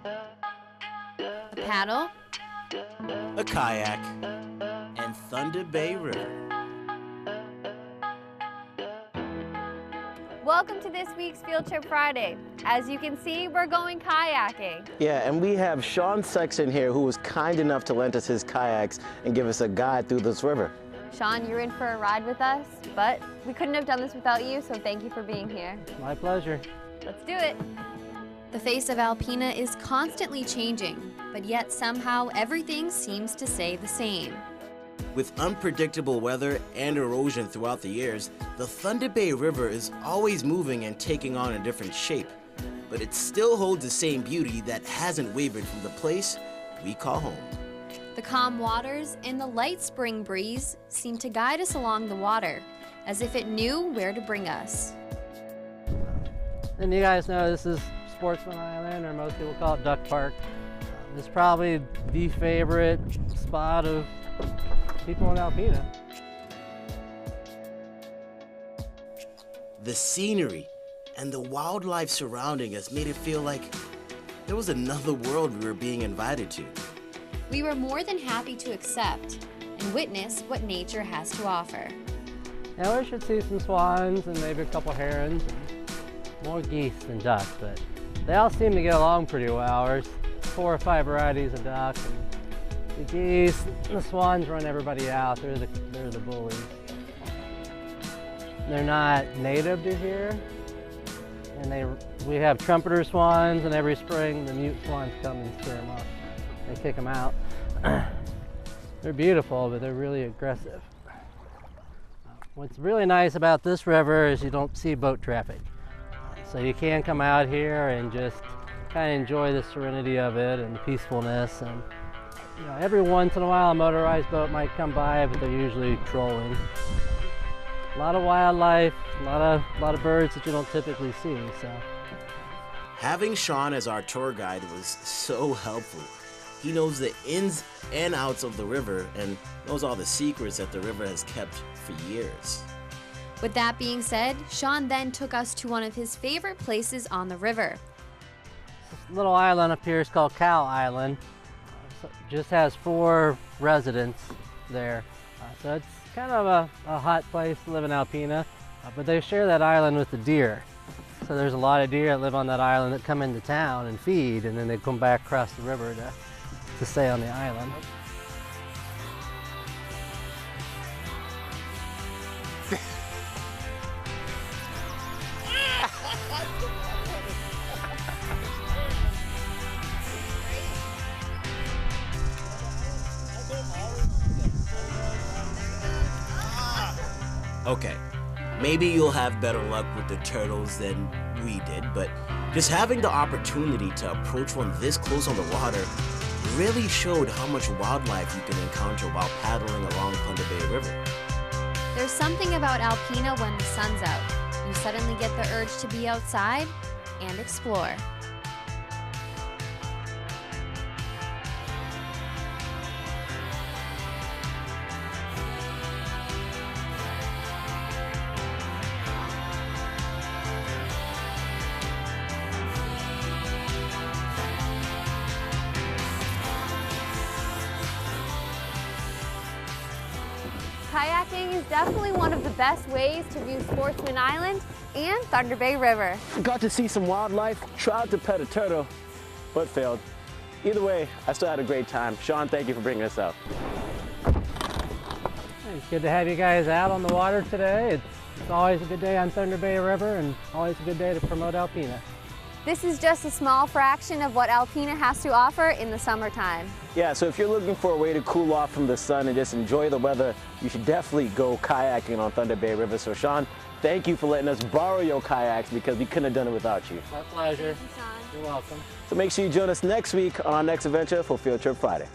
A paddle, a kayak, and Thunder Bay River. welcome to this week's Field Trip Friday. As you can see, we're going kayaking. Yeah, and we have Sean Sexton here, who was kind enough to lend us his kayaks and give us a guide through this river. Sean, you're in for a ride with us, but we couldn't have done this without you, so thank you for being here. My pleasure. Let's do it. The face of Alpena is constantly changing, but yet somehow everything seems to stay the same. With unpredictable weather and erosion throughout the years, the Thunder Bay River is always moving and taking on a different shape. But it still holds the same beauty that hasn't wavered from the place we call home. The calm waters and the light spring breeze seem to guide us along the water, as if it knew where to bring us. And you guys know this is Sportsman Island, or most people call it Duck Park. It's probably the favorite spot of people in Alpena. The scenery and the wildlife surrounding us made it feel like there was another world we were being invited to. We were more than happy to accept and witness what nature has to offer. Now we should see some swans and maybe a couple herons and more geese than ducks, but they all seem to get along pretty well. There's 4 or 5 varieties of duck, and the geese and the swans run everybody out. They're the bullies. They're not native to here, and we have trumpeter swans, and every spring the mute swans come and scare them off. They kick them out. They're beautiful, but they're really aggressive. What's really nice about this river is you don't see boat traffic. So you can come out here and just kind of enjoy the serenity of it and the peacefulness. And you know, every once in a while a motorized boat might come by, but they're usually trolling. A lot of wildlife, a lot of birds that you don't typically see. So Having Sean as our tour guide was so helpful. He knows the ins and outs of the river and knows all the secrets that the river has kept for years. With that being said, Sean then took us to one of his favorite places on the river. this little island up here is called Cow Island. So it just has 4 residents there. So it's kind of a hot place to live in Alpena, but they share that island with the deer. So there's a lot of deer that live on that island that come into town and feed, and then they come back across the river to stay on the island. Okay, maybe you'll have better luck with the turtles than we did, but just having the opportunity to approach one this close on the water really showed how much wildlife you can encounter while paddling along Thunder Bay River. There's something about Alpena when the sun's out. You suddenly get the urge to be outside and explore. Kayaking is definitely one of the best ways to view Sportsman Island and Thunder Bay River. Got to see some wildlife, tried to pet a turtle, but failed. Either way, I still had a great time. Sean, thank you for bringing us out. It's good to have you guys out on the water today. It's always a good day on Thunder Bay River and always a good day to promote Alpena. This is just a small fraction of what Alpena has to offer in the summertime. Yeah, so if you're looking for a way to cool off from the sun and just enjoy the weather, you should definitely go kayaking on Thunder Bay River. So Sean, thank you for letting us borrow your kayaks because we couldn't have done it without you. My pleasure. Thank you, Sean. You're welcome. So make sure you join us next week on our next adventure for Field Trip Friday.